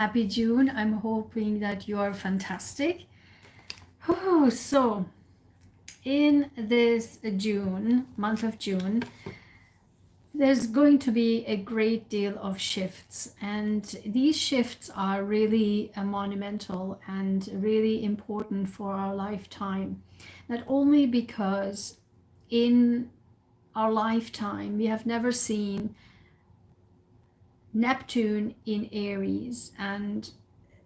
Happy June. I'm hoping that you are fantastic. So, in this month of June, there's going to be a great deal of shifts, and these shifts are really monumental and really important for our lifetime. Not only because in our lifetime we have never seen Neptune in Aries and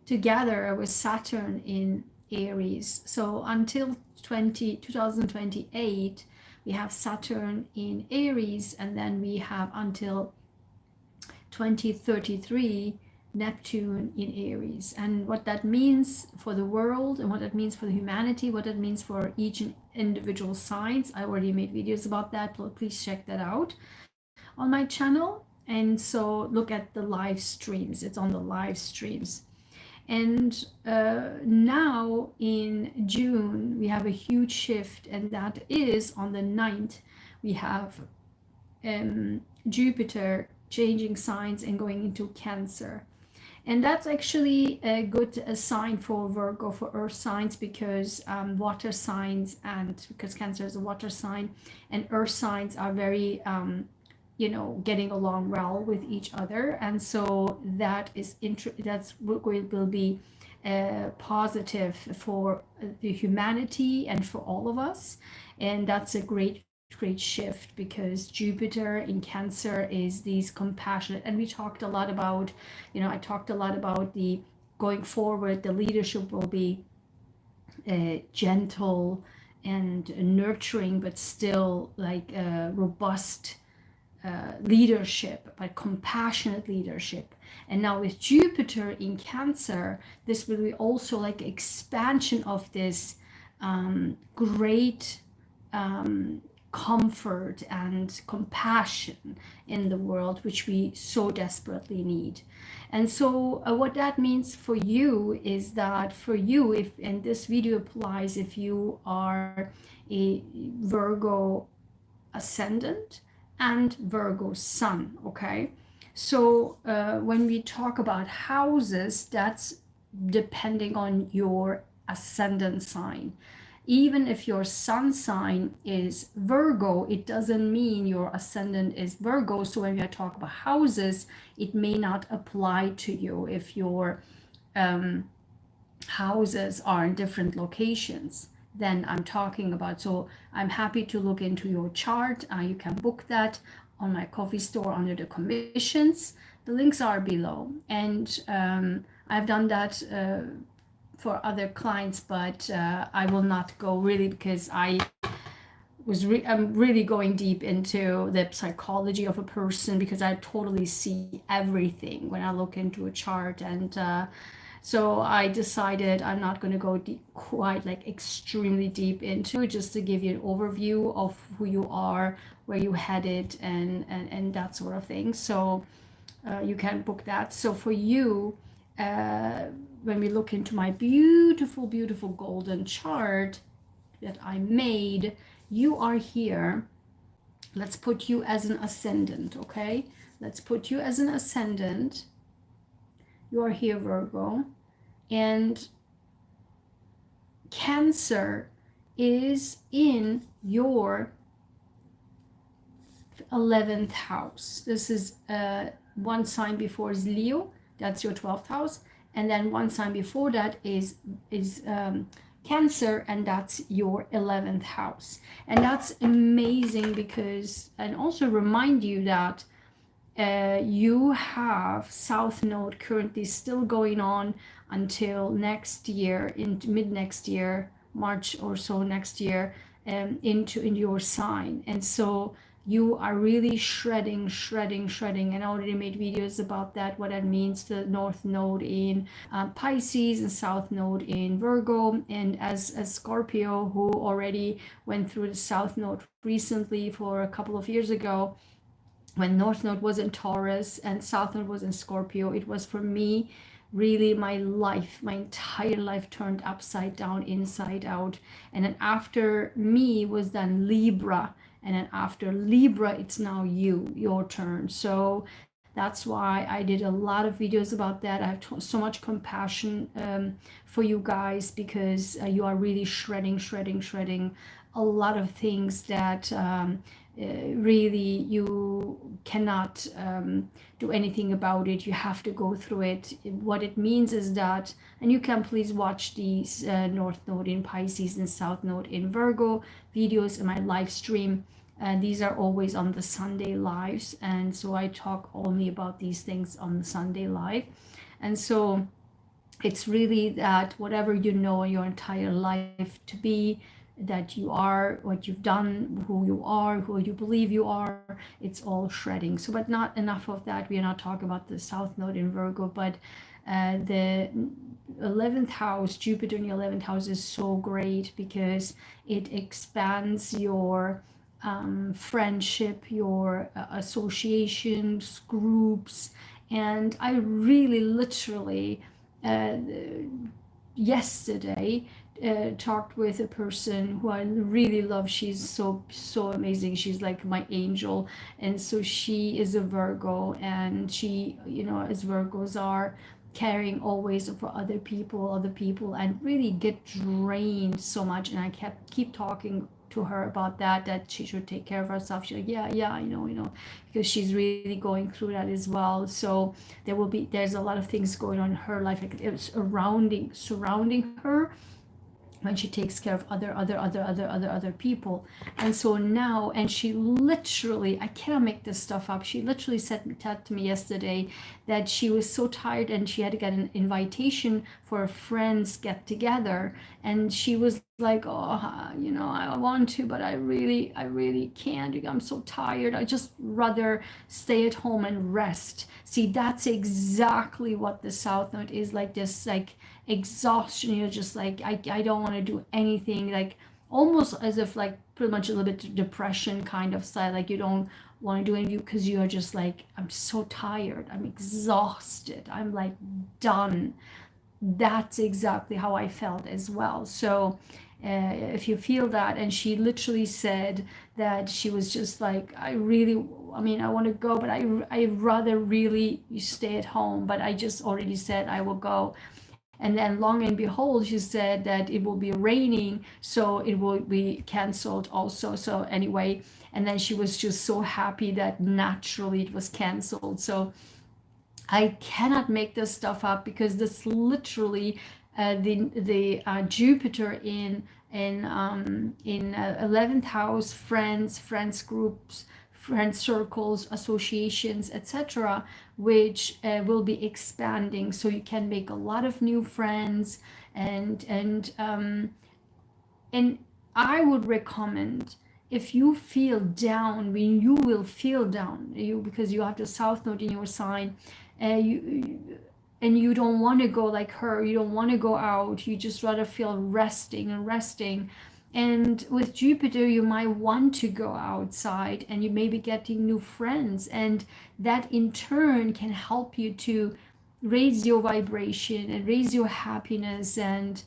together with Saturn in Aries. So until 2028, we have Saturn in Aries, and then we have until 2033 Neptune in Aries. And what that means for the world, and what that means for the humanity, what that means for each individual signs, I already made videos about that. Please check that out on my channel. And so look at the live streams. It's on the live streams. And now in June, we have a huge shift, and that is on the 9th. We have Jupiter changing signs and going into Cancer. And that's actually a good sign for Virgo, for earth signs, because water signs, and because Cancer is a water sign, and earth signs are very getting along well with each other. And so that is that's will be positive for the humanity and for all of us. And that's a great shift, because Jupiter in Cancer is these compassionate, and we talked a lot about, I talked a lot about the going forward, the leadership will be gentle and nurturing, but still like robust leadership, but compassionate leadership. And now with Jupiter in Cancer, this will be also like expansion of this great comfort and compassion in the world, which we so desperately need. And so what that means for you is that for you, if, and this video applies if you are a Virgo ascendant and Virgo sun, okay? So when we talk about houses, that's depending on your ascendant sign. Even if your sun sign is Virgo, it doesn't mean your ascendant is Virgo. So when we talk about houses, it may not apply to you if your houses are in different locations. Then I'm talking about. So I'm happy to look into your chart. You can book that on my coffee store under the commissions. The links are below. And I've done that for other clients, but I will not go really, because I'm really going deep into the psychology of a person, because I totally see everything when I look into a chart. And so I decided I'm not going to go quite like extremely deep into it, just to give you an overview of who you are, where you headed, and that sort of thing. So you can book that. So for you, when we look into my beautiful, beautiful golden chart that I made, you are here. Let's put you as an ascendant, okay? Let's put you as an ascendant. You are here, Virgo. And Cancer is in your 11th house. This is one sign before is Leo. That's your 12th house. And then one sign before that is Cancer, and that's your 11th house. And that's amazing, because, and also remind you that you have South Node currently still going on until next year, in mid next year, March or so next year, into your sign. And so you are really shredding. And I already made videos about that, what that means, the North Node in Pisces and South Node in Virgo. And as Scorpio, who already went through the South Node recently for a couple of years ago, when North Node was in Taurus and South Node was in Scorpio, it was for me really my life, my entire life turned upside down, inside out. And then after me was then Libra. And then after Libra, it's now your turn. So That's why I did a lot of videos about that. I have so much compassion for you guys, because you are really shredding a lot of things that really you cannot do anything about it. You have to go through it. What it means is that, and you can please watch these North Node in Pisces and South Node in Virgo videos in my live stream. And these are always on the Sunday lives, and so I talk only about these things on the Sunday live. And so it's really that whatever you know your entire life to be, that you are what you've done, who you are, who you believe you are, it's all shredding. So, but not enough of that. We are not talking about the South Node in Virgo, but the 11th house, Jupiter in the 11th house, is so great because it expands your friendship, your associations, groups. And I really literally yesterday talked with a person who I really love. She's so amazing. She's like my angel. And so she is a Virgo, and she, as Virgos are, caring always for other people, and really get drained so much. And I keep talking to her about that she should take care of herself. She's like, yeah, I know, because she's really going through that as well. So there's a lot of things going on in her life, like it's surrounding her when she takes care of other people. And so now, and she literally, I cannot make this stuff up, she literally said to me yesterday that she was so tired and she had to get an invitation for a friend's get together, and she was like, oh, I want to, but I really can't. I'm so tired. I just rather stay at home and rest. See, that's exactly what the South Node is, like this, like exhaustion. You're just like, I don't want to do anything, like almost as if like pretty much a little bit depression kind of style, like you don't want to do anything because you are just like, I'm so tired, I'm exhausted, I'm like done. That's exactly how I felt as well. So if you feel that, and she literally said that she was just like, I want to go, but I rather really stay at home, but I just already said I will go. And then long and behold, she said that it will be raining, so it will be canceled also. So anyway, and then she was just so happy that naturally it was canceled. So I cannot make this stuff up, because this literally the Jupiter in 11th house, friends groups, friend circles, associations, etc., which will be expanding. So you can make a lot of new friends, and I would recommend, if you feel down, when you will feel down, because you have the South Node in your sign, and you don't want to go like her, you don't want to go out, you just rather feel resting. And with Jupiter, you might want to go outside, and you may be getting new friends, and that in turn can help you to raise your vibration and raise your happiness, and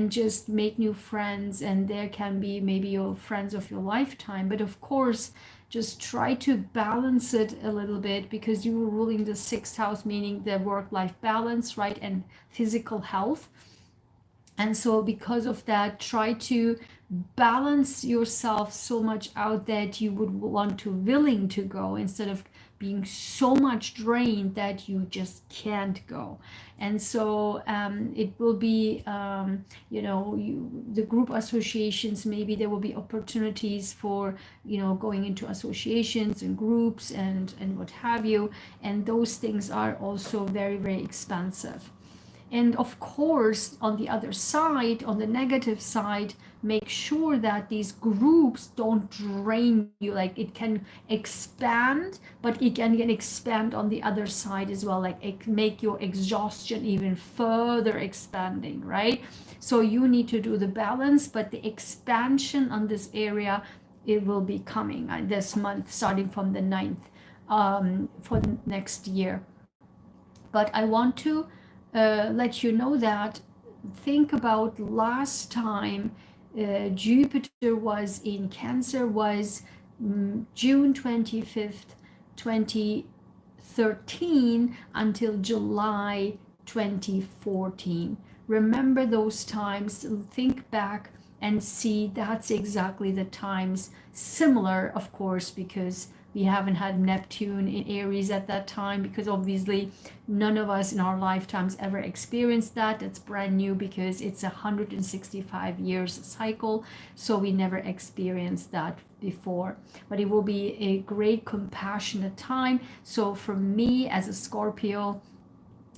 just make new friends. And there can be maybe your friends of your lifetime. But of course, just try to balance it a little bit, because you are ruling the 6th house, meaning the work-life balance, right, and physical health. And so because of that, try to balance yourself so much out that you would want to willing to go, instead of being so much drained that you just can't go. And so it will be, the group associations, maybe there will be opportunities for, going into associations and groups and what have you. And those things are also very, very expensive. And of course, on the other side, on the negative side, make sure that these groups don't drain you. Like, it can expand, but it can expand on the other side as well. Like, it can make your exhaustion even further expanding, right? So you need to do the balance, but the expansion on this area, it will be coming this month, starting from the 9th for the next year. But I want to let you know that, think about last time Jupiter was in Cancer was June 25th, 2013. 2013 until July 2014. Remember those times, think back and see that's exactly the times, similar of course because we haven't had Neptune in Aries at that time, because obviously none of us in our lifetimes ever experienced that. It's brand new because it's a 165 years cycle, so we never experienced that before. But it will be a great compassionate time. So for me as a Scorpio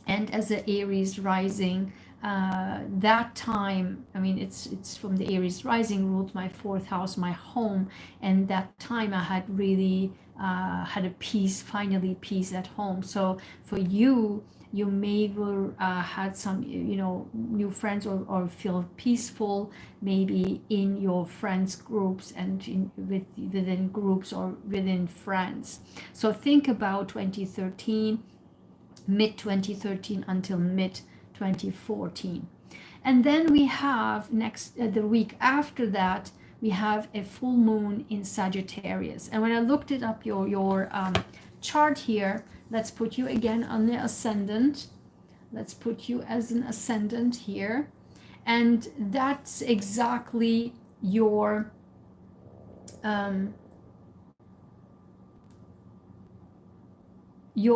and as an Aries rising, that time, I mean, it's from the Aries rising, ruled my fourth house, my home, and that time I had really had a peace, finally peace at home. So for you, you may had some, you know, new friends, or feel peaceful maybe in your friends groups and within groups or within friends. So think about 2013, mid 2013 until mid 2014. And then we have the week after that, we have a full moon in Sagittarius. And when I looked it up, your chart here, let's put you again on the ascendant. Let's put you as an ascendant here. And that's exactly your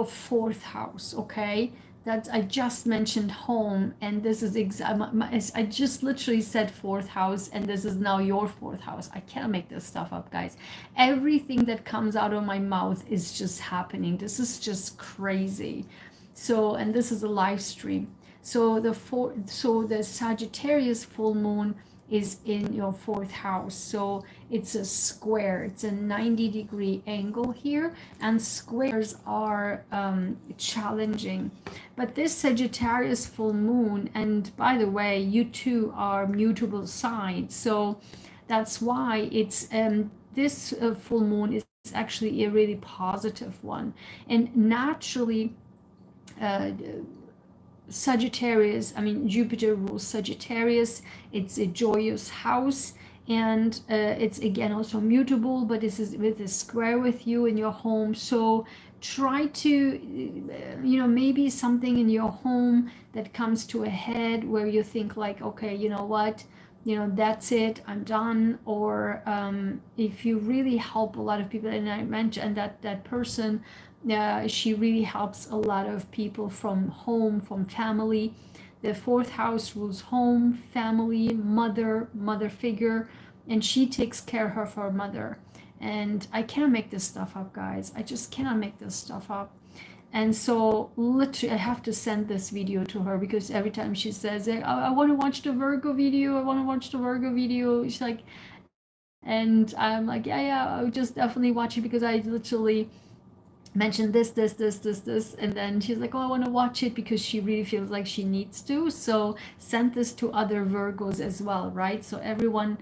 fourth house, okay? That I just mentioned home, and this is I just literally said fourth house, and this is now your fourth house. I can't make this stuff up, guys. Everything that comes out of my mouth is just happening. This is just crazy. So, and this is a live stream. So the Sagittarius full moon is in your fourth house. So it's a square, it's a 90-degree angle here, and squares are challenging. But this Sagittarius full moon, and by the way, you two are mutable signs, so that's why it's this full moon is actually a really positive one. And naturally Sagittarius, I mean, Jupiter rules Sagittarius. It's a joyous house, and it's again also mutable, but this is with a square with you in your home. So try to, you know, maybe something in your home that comes to a head where you think like, okay, you know what, you know, that's it, I'm done. Or if you really help a lot of people, and I mentioned that person, she really helps a lot of people from home, from family. The fourth house rules home, family, mother figure, and she takes care of her mother. And I can't make this stuff up, guys. I just cannot make this stuff up. And so literally I have to send this video to her, because every time she says, I want to watch the Virgo video, I want to watch the Virgo video, she's like, and I'm like, yeah, I'll just definitely watch it, because I literally mentioned this, and then she's like, oh, I want to watch it, because she really feels like she needs to. So send this to other Virgos as well, right? So everyone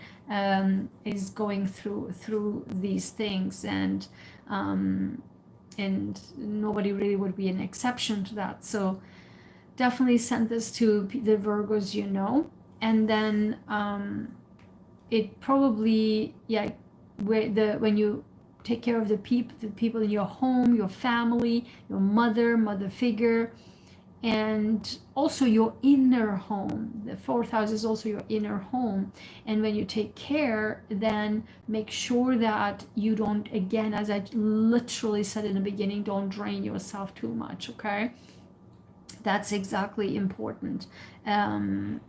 is going through these things, and nobody really would be an exception to that. So definitely send this to the Virgos, you know. And then it probably, yeah, when you take care of the people in your home, your family, your mother figure, and also your inner home. The fourth house is also your inner home. And when you take care, then make sure that you don't, again, as I literally said in the beginning, don't drain yourself too much, okay? That's exactly important. And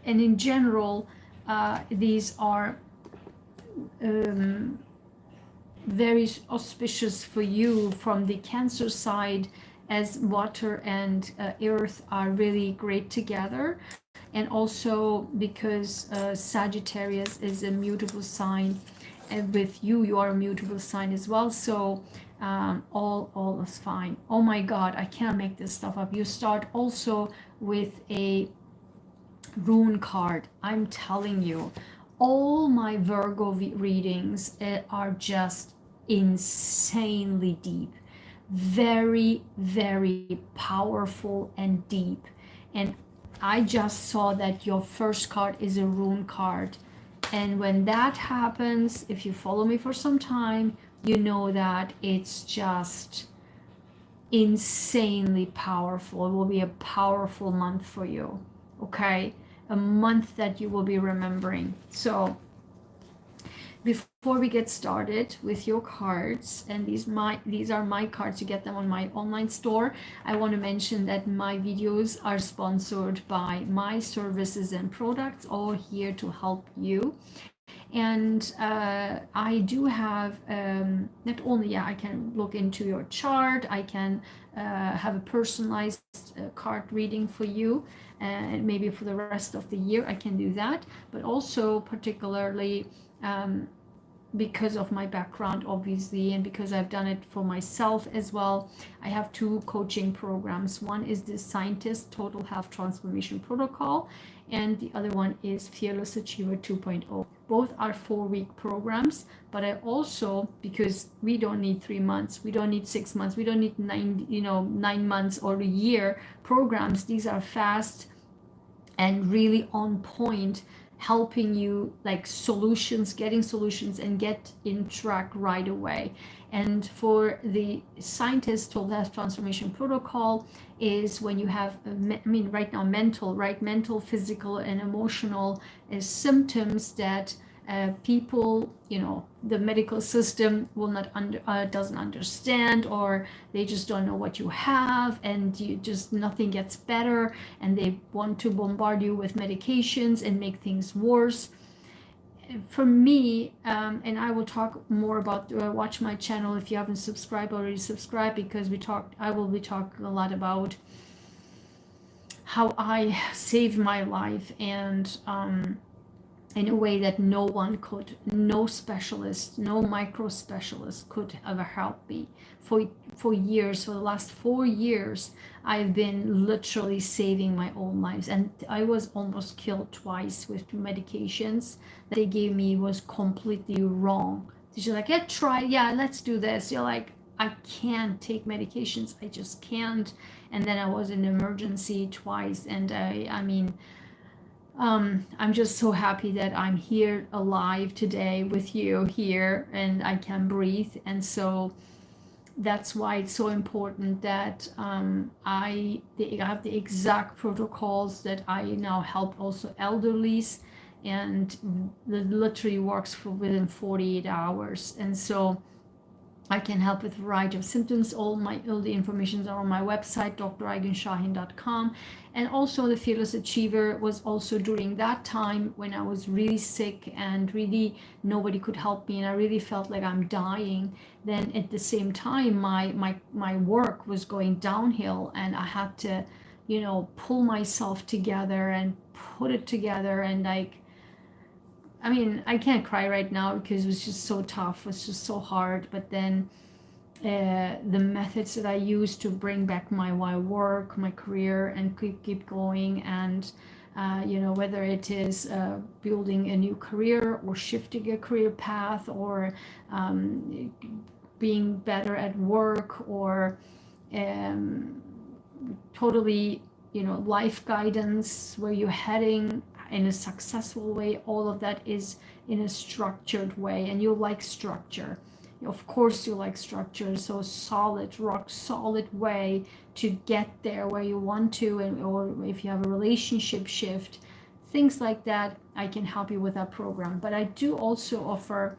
in general, these are very auspicious for you from the Cancer side, as water and earth are really great together, and also because Sagittarius is a mutable sign, and with you are a mutable sign as well. So all is fine. Oh my God, I can't make this stuff up. You start also with a rune card. I'm telling you, all my Virgo readings are just insanely deep, very, very powerful and deep. And I just saw that your first card is a rune card. And when that happens, if you follow me for some time, you know that it's just insanely powerful. It will be a powerful month for you, okay? A month that you will be remembering. So before we get started with your cards, and these are my cards, you get them on my online store, I want to mention that my videos are sponsored by my services and products, all here to help you. And I do have not only, yeah, I can look into your chart, I can have a personalized card reading for you, and maybe for the rest of the year I can do that, but also particularly because of my background, obviously, and because I've done it for myself as well, I have two coaching programs. One is the Scientist Total Health Transformation Protocol, and the other one is Fearless Achiever 2.0. Both are 4-week programs, but I also, because we don't need 3 months, we don't need 6 months, we don't need 9 months or a year programs. These are fast and really on point, helping you like solutions, getting solutions, and get in track right away. And for the Scientist Total Health Transformation Protocol is when you have, right now, mental, physical, and emotional symptoms that people, the medical system will not doesn't understand, or they just don't know what you have, and you just, nothing gets better, and they want to bombard you with medications and make things worse. For me, and I will talk more about, watch my channel if you haven't subscribed already, subscribe, because I will be talking a lot about how I saved my life, and in a way that no specialist, no micro specialist could ever help me. For years, for the last 4 years, I've been literally saving my own lives, and I was almost killed twice with medications that they gave me was completely wrong. They're like, let's do this. You're like, I can't take medications, I just can't. And then I was in emergency twice, and I'm just so happy that I'm here alive today with you here, and I can breathe. And so that's why it's so important that I have the exact protocols that I now help also elderlies, and that literally works for within 48 hours. And so I can help with a variety of symptoms. All the information are on my website, dragenshahin.com. And also the Fearless Achiever was also during that time when I was really sick and really nobody could help me, and I really felt like I'm dying. Then at the same time, my work was going downhill, and I had to, pull myself together and put it together. And I can't cry right now because it was just so tough. It was just so hard. But then the methods that I used to bring back my work, my career, and keep going, and whether it is building a new career, or shifting a career path, or being better at work, or totally, life guidance, where you're heading in a successful way, all of that is in a structured way. And you like structure, of course you like structure. So solid, rock solid way to get there where you want to, or if you have a relationship shift, things like that, I can help you with that program. But I do also offer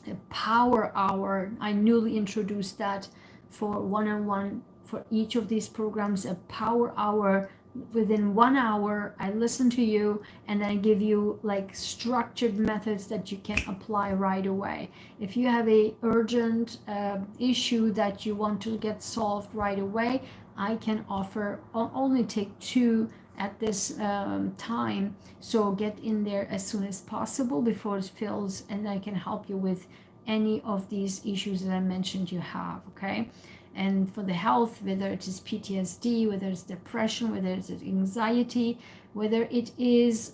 a power hour. I newly introduced that for one-on-one for each of these programs, a power hour. Within 1 hour, I listen to you, and I give you like structured methods that you can apply right away. If you have a urgent issue that you want to get solved right away, I can offer, only take 2 at this time. So get in there as soon as possible before it fills, and I can help you with any of these issues that I mentioned you have, okay? And for the health, whether it is PTSD, whether it's depression, whether it's anxiety, whether it is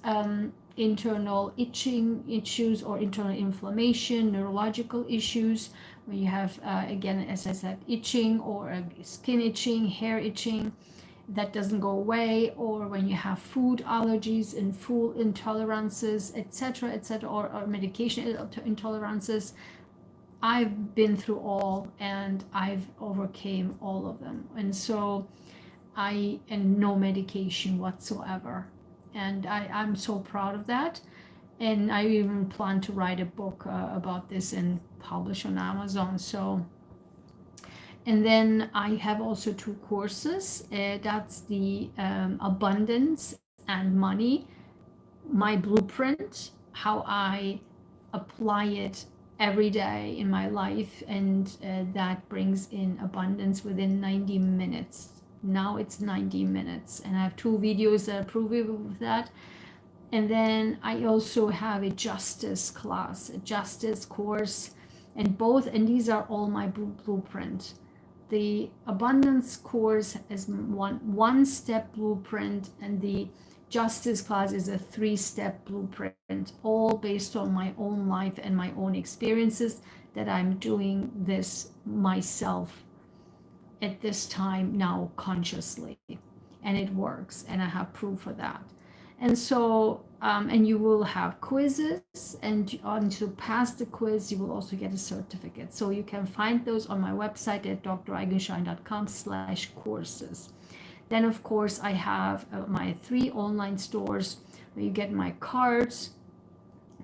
internal itching issues, or internal inflammation, neurological issues, where you have, again, as I said, itching, or skin itching, hair itching that doesn't go away, or when you have food allergies and food intolerances, etc., or medication intolerances, I've been through all, and I've overcame all of them. And so and no medication whatsoever. And I'm so proud of that. And I even plan to write a book about this and publish on Amazon. So, and then I have also 2 courses. That's the abundance and money, my blueprint, how I apply it every day in my life, and that brings in abundance within 90 minutes. Now it's 90 minutes, and I have 2 videos that prove of that. And then I also have a justice class, a justice course, and these are all my blueprint. The abundance course is one step blueprint, and the justice class is a 3-step blueprint, all based on my own life and my own experiences, that I'm doing this myself at this time now consciously, and it works, and I have proof of that. And so and you will have quizzes, and to pass the quiz you will also get a certificate. So you can find those on my website at draigenshine.com/courses. Then of course I have my 3 online stores where you get my cards,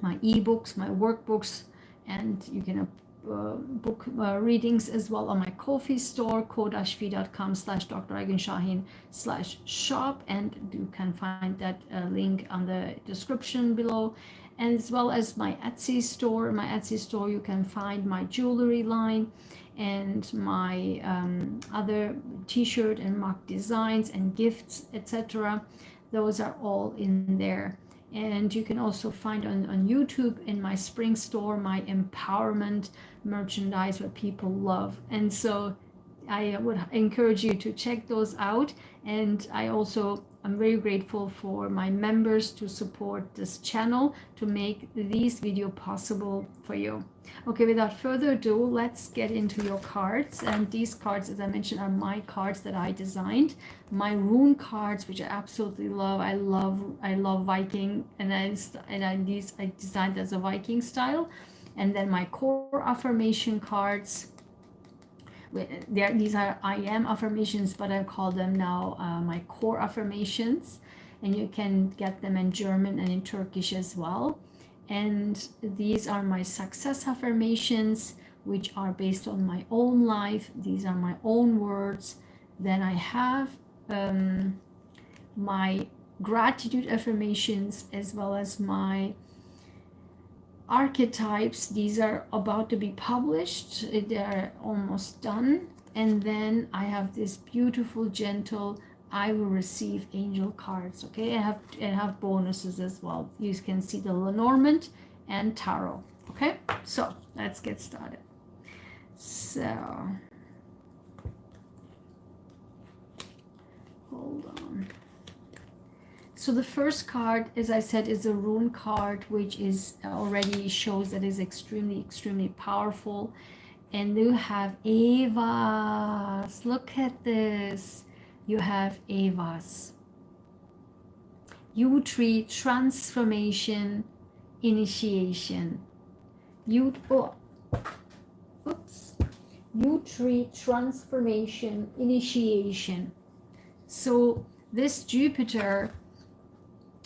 my ebooks, my workbooks, and you can book readings as well on my Ko-fi store, ko-fi.com/draigenshine/shop, and you can find that link on the description below. And as well as my Etsy store. My Etsy store you can find my jewelry line and my other t-shirt and mug designs and gifts, etc. Those are all in there. And you can also find on YouTube in my spring store my empowerment merchandise that people love. And so I would encourage you to check those out. And I'm very grateful for my members to support this channel to make these videos possible for you. Okay, without further ado, let's get into your cards. And these cards, as I mentioned, are my cards that I designed. My rune cards, which I absolutely love. I love Viking, and these I designed as a Viking style. And then my core affirmation cards. These are I am affirmations, but I call them now my core affirmations, and you can get them in German and in Turkish as well. And these are my success affirmations, which are based on my own life. These are my own words. Then I have my gratitude affirmations, as well as my archetypes. These are about to be published. They're almost done. And then I have this beautiful, gentle, I will receive angel cards. Okay, I have bonuses as well. You can see the Lenormand and Tarot. Okay, so let's get started. So hold on. So the first card, as I said, is a rune card, which is already shows that is extremely, extremely powerful. And you have Evas. Look at this. You have Evas. Yew tree transformation initiation. Yew tree transformation initiation. So this Jupiter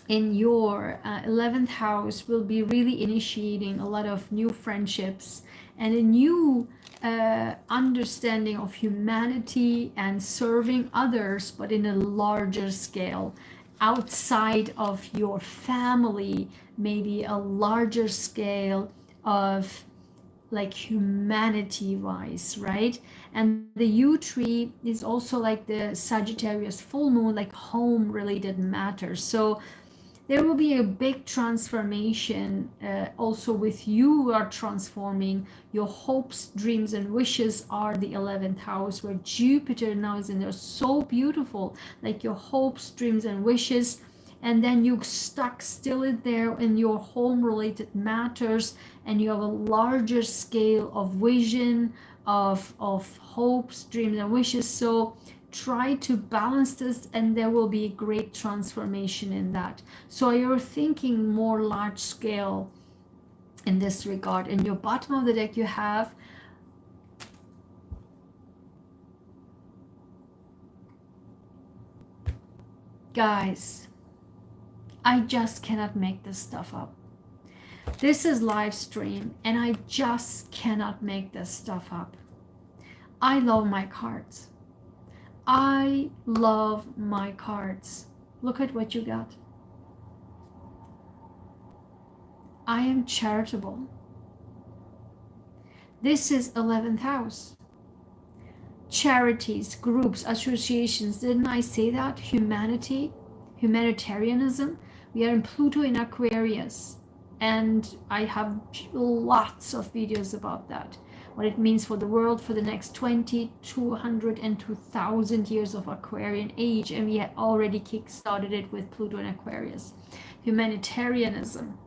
in your 11th house will be really initiating a lot of new friendships and a new understanding of humanity and serving others, but in a larger scale, outside of your family, maybe a larger scale of like humanity wise, right? And the yew tree is also like the Sagittarius full moon, like home related matters. So there will be a big transformation also with you are transforming. Your hopes, dreams, and wishes are the 11th house, where Jupiter now is in there. So beautiful, like your hopes, dreams, and wishes. And then you stuck still in there in your home related matters, and you have a larger scale of vision, of hopes, dreams, and wishes. So try to balance this, and there will be a great transformation in that. So you're thinking more large scale in this regard. In your bottom of the deck, you have guys, I just cannot make this stuff up. This is live stream and I just cannot make this stuff up. I love my cards. I love my cards. Look at what you got. I am charitable. This is 11th house. Charities, groups, associations. Didn't I say that? Humanity, humanitarianism. We are in Pluto in Aquarius. And I have lots of videos about that. What it means for the world for the next 20, 200, and 2,000 years of Aquarian age. And we had already kick-started it with Pluto in Aquarius. Humanitarianism.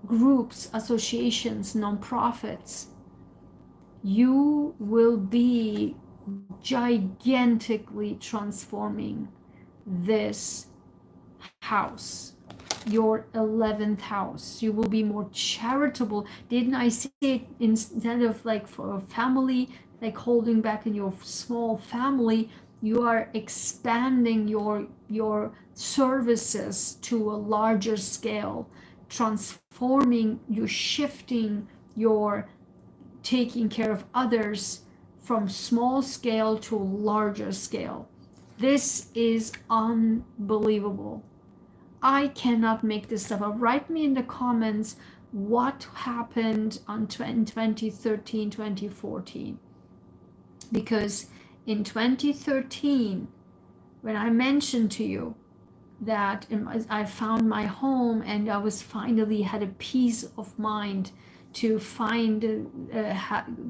Groups, associations, non-profits. You will be gigantically transforming this house, your 11th house. You will be more charitable. Didn't I say it? Instead of like for a family, like holding back in your small family, you are expanding your services to a larger scale, transforming, you're shifting your taking care of others from small scale to larger scale. This is unbelievable. I cannot make this stuff up. Write me in the comments what happened in 2013, 2014. Because in 2013, when I mentioned to you that I found my home and I was finally had a peace of mind to find,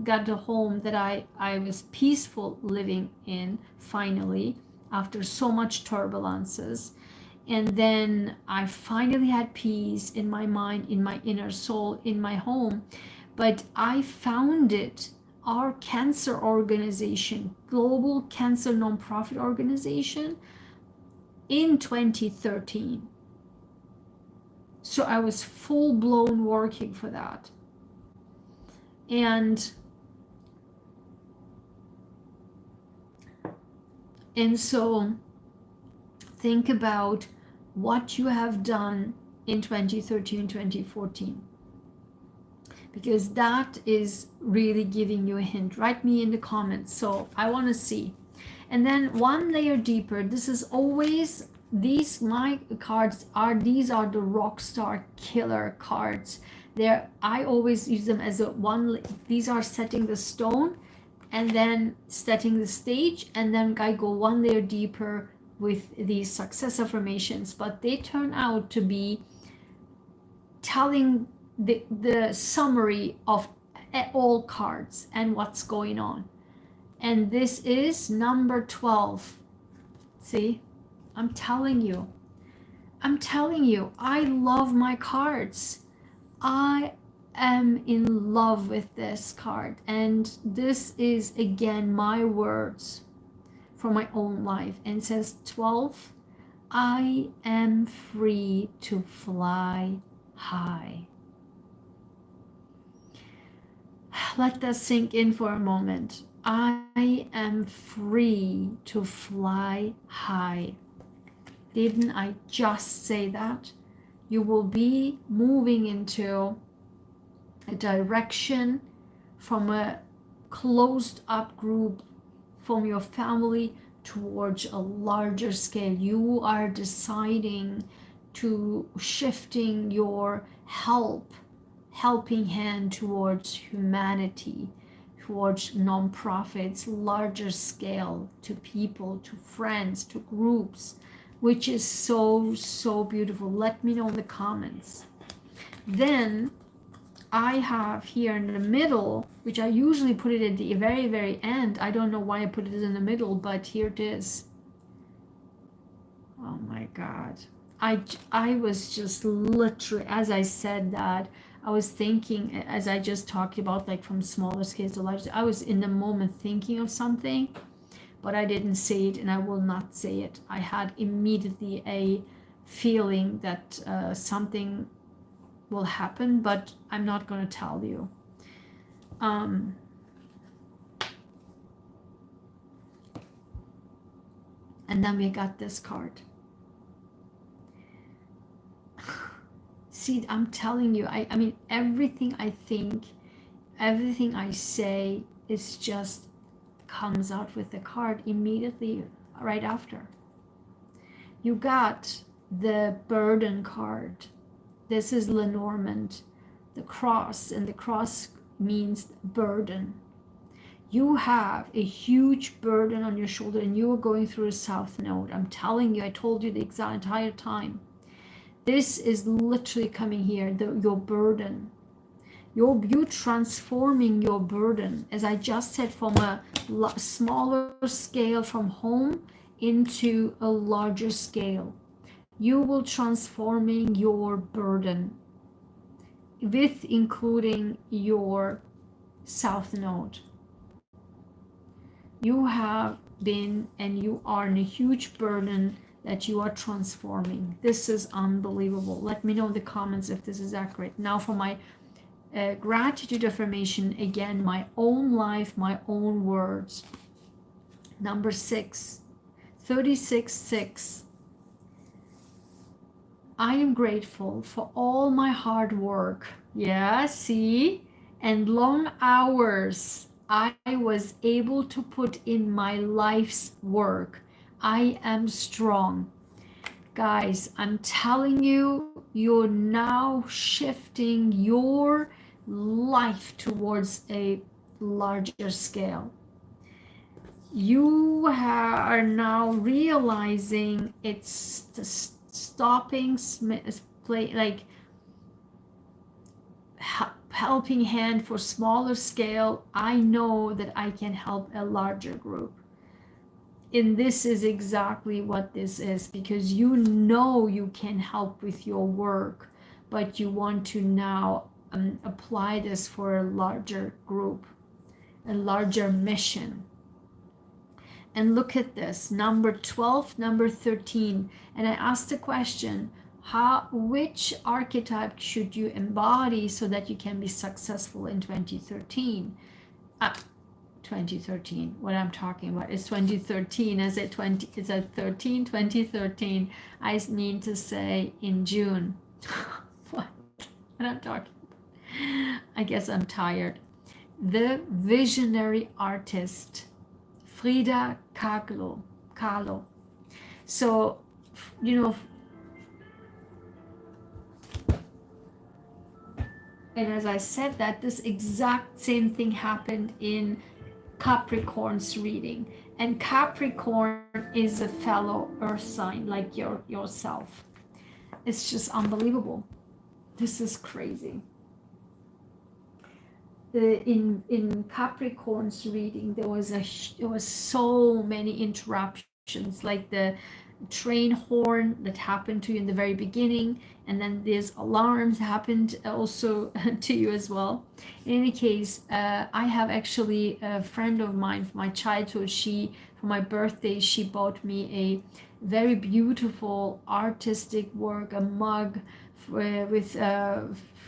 got a home that I was peaceful living in finally after so much turbulences. And then I finally had peace in my mind, in my inner soul, in my home. But I founded our cancer organization, Global Cancer Nonprofit Organization, in 2013. So I was full-blown working for that. And so think about what you have done in 2013, 2014, because that is really giving you a hint. Write me in the comments, so I want to see. And then one layer deeper, this is always, these my cards are, these are the rock star killer cards. I always use them as a one, these are setting the stone and then setting the stage, and then I go one layer deeper with these success affirmations, but they turn out to be telling the summary of all cards and what's going on. And this is number 12. See, I'm telling you, I love my cards. I am in love with this card, and this is again my words from my own life. And it says 12, I am free to fly high. Let that sink in for a moment. I am free to fly high. Didn't I just say that? You will be moving into a direction from a closed up group, from your family, towards a larger scale. You are deciding to shifting your helping hand towards humanity, towards non-profits, larger scale, to people, to friends, to groups, which is so beautiful. Let me know in the comments. Then I have here in the middle, which I usually put it at the very end. I don't know why I put it in the middle, but here it is. Oh my God. I was just literally, as I said that, I was thinking, as I just talked about, like from smaller scales to larger, I was in the moment thinking of something, but I didn't say it, and I will not say it. I had immediately a feeling that something will happen, but I'm not going to tell you. And then we got this card. See, I'm telling you, I mean, everything I think, everything I say is just comes out with the card immediately right after. You got the burden card. This is Lenormand, the cross, and the cross means burden. You have a huge burden on your shoulder and you are going through a south node. I'm telling you, I told you the entire time. This is literally coming here, your burden. You transforming your burden, as I just said, from a smaller scale from home into a larger scale. You will transforming your burden with including your south node. You have been and you are in a huge burden that you are transforming. This is unbelievable. Let me know in the comments if this is accurate. Now for my gratitude affirmation, again, my own life, my own words. Number 6, 36:6. I am grateful for all my hard work. Yeah, see? And long hours I was able to put in my life's work. I am strong. Guys, I'm telling you, you're now shifting your life towards a larger scale. You are now realizing it's the stopping play, like helping hand for smaller scale. I know that I can help a larger group. And this is exactly what this is, because you know you can help with your work, but you want to now apply this for a larger group, a larger mission. And look at this, number 12, number 13. And I asked the question, which archetype should you embody so that you can be successful in 2013? 2013, what I'm talking about is 2013. Is it 2013? I mean to say in June. What I'm talking about. I guess I'm tired. The visionary artist, Frida Kahlo. So, you know, and as I said that, this exact same thing happened in Capricorn's reading. And Capricorn is a fellow earth sign like yourself. It's just unbelievable. This is crazy. In Capricorn's reading, there was so many interruptions, like the train horn that happened to you in the very beginning, and then these alarms happened also to you as well. In any case, I have actually a friend of mine from my childhood. For my birthday, she bought me a very beautiful artistic work, a mug with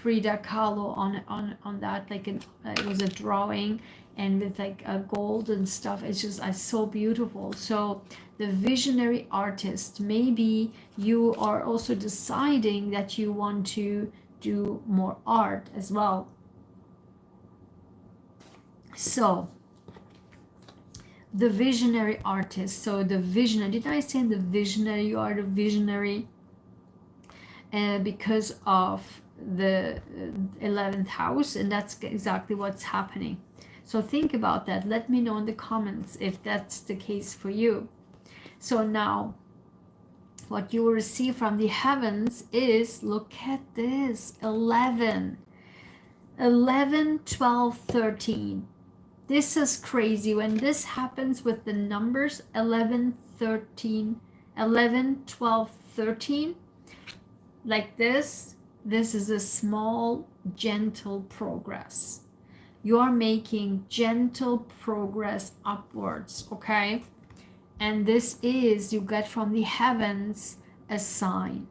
Frida Kahlo on that, like it was a drawing, and with like a gold and stuff. It's just so beautiful. So the visionary artist, maybe you are also deciding that you want to do more art as well. So the visionary artist, so the visionary, did I say the visionary? You are the visionary because of the 11th house, and that's exactly what's happening. So think about that. Let me know in the comments if that's the case for you. So now what you will receive from the heavens is, look at this, 11, 12, 13. This is crazy. When this happens with the numbers 11, 13, 11, 12, 13, like this is a small, gentle progress. You are making gentle progress upwards, okay? And this is, you get from the heavens a sign.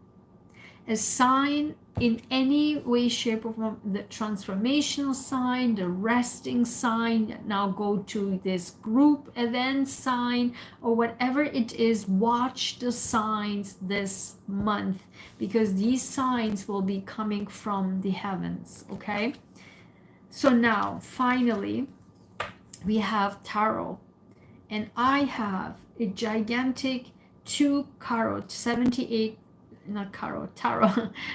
a sign in any way, shape, or form, the transformational sign, the resting sign, now go to this group event sign, or whatever it is, watch the signs this month, because these signs will be coming from the heavens, okay? So now, finally, we have tarot, and I have a gigantic 2 tarot, 78, not tarot,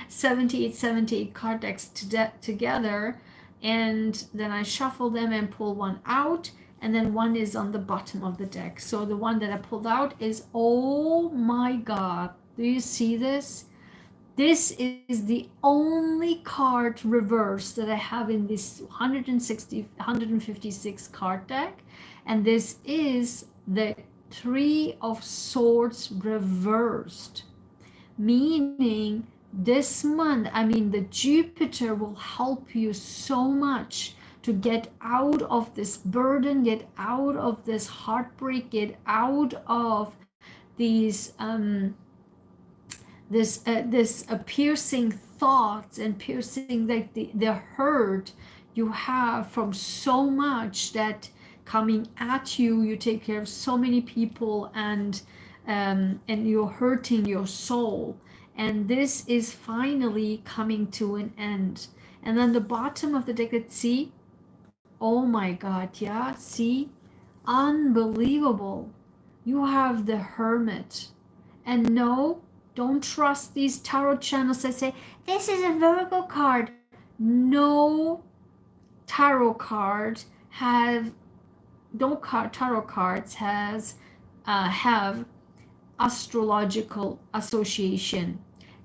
78 card decks together, and then I shuffle them and pull one out, and then one is on the bottom of the deck. So the one that I pulled out is, oh my god, do you see this? This is the only card reverse that I have in this 156 card deck, and this is the 3 of Swords reversed, meaning this month, I mean, the Jupiter will help you so much to get out of this burden, get out of this heartbreak, get out of these this piercing thoughts and piercing, like the hurt you have from so much that coming at you. You take care of so many people, and you're hurting your soul, and this is finally coming to an end. And then the bottom of the deck, let's see. Oh my god, yeah, see, unbelievable. You have the Hermit, and no, don't trust these tarot channels that say this is a Virgo card. No tarot cards have, tarot cards have astrological association.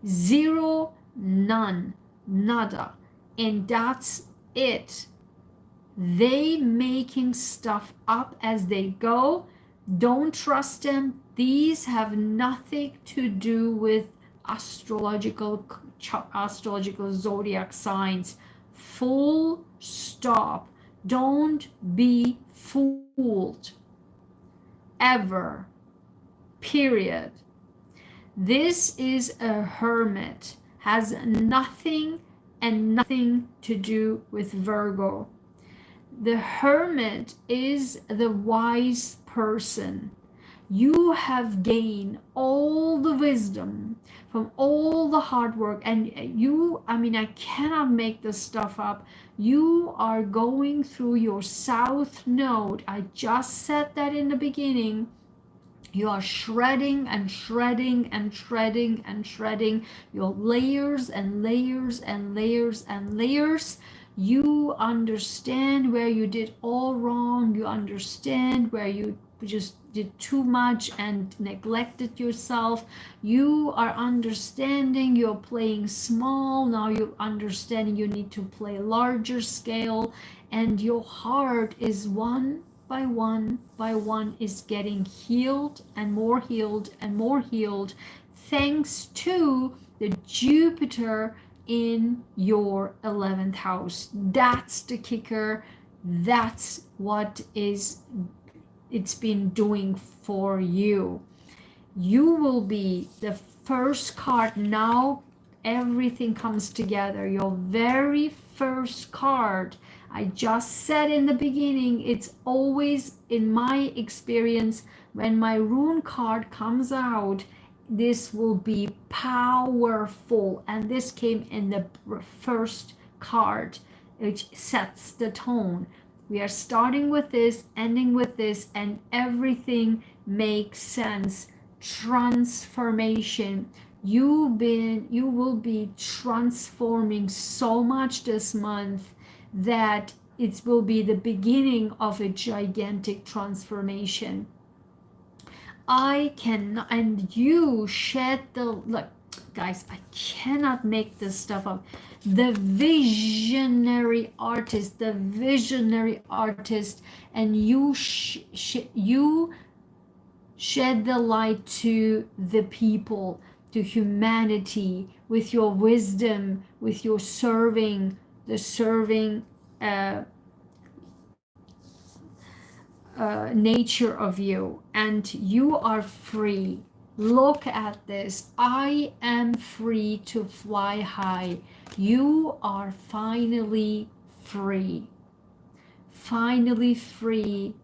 Zero, none, nada, and that's it. They making stuff up as they go. Don't trust them. These have nothing to do with astrological zodiac signs. Full stop. Don't be fooled. Ever. Period. This is a Hermit. Has nothing to do with Virgo. The Hermit is the wise person. You have gained all the wisdom from all the hard work, and you, I mean, I cannot make this stuff up. You are going through your south node. I just said that in the beginning. You are shredding and shredding and shredding and shredding your layers and layers and layers and layers. You understand where you did all wrong. You understand where you just did too much and neglected yourself. You are understanding you're playing small. Now you're understanding you need to play larger scale, and your heart is one by one is getting healed and more healed and more healed, thanks to the Jupiter in your 11th house. That's the kicker. That's what it's been doing for you. You will be the first card. Now everything comes together. Your very first card. I just said in the beginning, it's always, in my experience, when my rune card comes out, this will be powerful, and this came in the first card, which sets the tone. We are starting with this, ending with this, and everything makes sense. Transformation. You will be transforming so much this month that it will be the beginning of a gigantic transformation. I can, and you shed the, look guys, I cannot make this stuff up. The visionary artist, and you you shed the light to the people, to humanity, with your wisdom, with your serving, the serving nature of you, and you are free. Look at this. I am free to fly high. You are finally free. Finally free,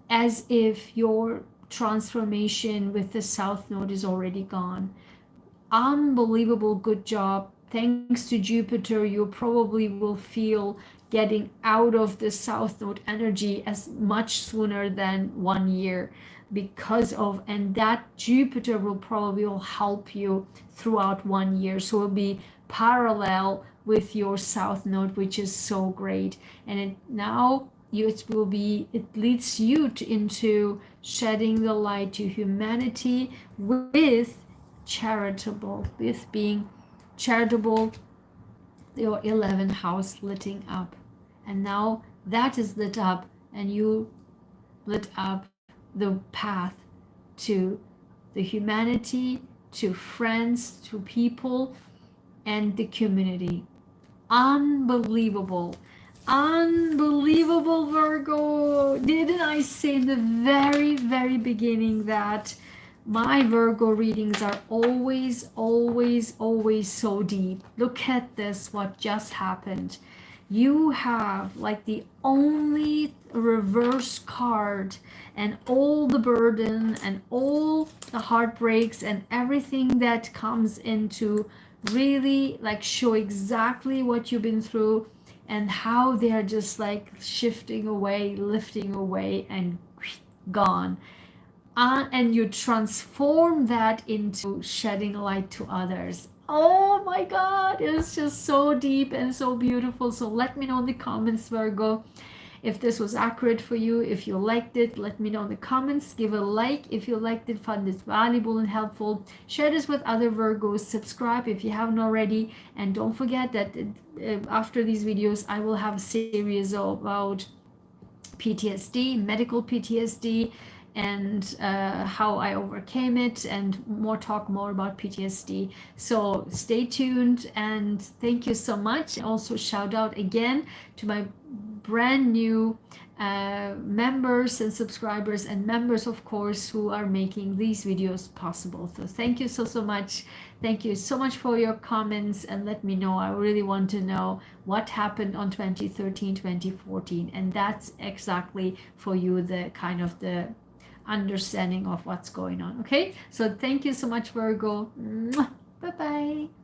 as if your transformation with the South Node is already gone. Unbelievable, good job. Thanks to Jupiter, you probably will feel getting out of the South Node energy as much sooner than 1 year, because of, and that Jupiter will probably will help you throughout 1 year. So it'll be parallel with your South Node, which is so great. And now it will be, it leads you into shedding the light to humanity with charitable, with being charitable, your 11th house lighting up. And now that is lit up, and you lit up the path to the humanity, to friends, to people, and the community. Unbelievable. Unbelievable, Virgo. Didn't I say in the very, very beginning that my Virgo readings are always, always, always so deep? Look at this, what just happened. You have like the only reverse card, and all the burden and all the heartbreaks and everything that comes into really like show exactly what you've been through and how they're just like shifting away, lifting away, and gone. And you transform that into shedding light to others. Oh my God, it's just so deep and so beautiful. So let me know in the comments, Virgo, if this was accurate for you. If you liked it, let me know in the comments. Give a like if you liked it, found this valuable and helpful. Share this with other Virgos. Subscribe if you haven't already. And don't forget that after these videos, I will have a series about PTSD, medical PTSD, and how I overcame it, and talk more about PTSD. So stay tuned, and thank you so much. Also shout out again to my brand new members and subscribers, and members of course who are making these videos possible. So thank you so much. Thank you so much for your comments, and let me know. I really want to know what happened on 2013, 2014, and that's exactly for you the kind of the understanding of what's going on. Okay, so thank you so much, Virgo. Bye bye.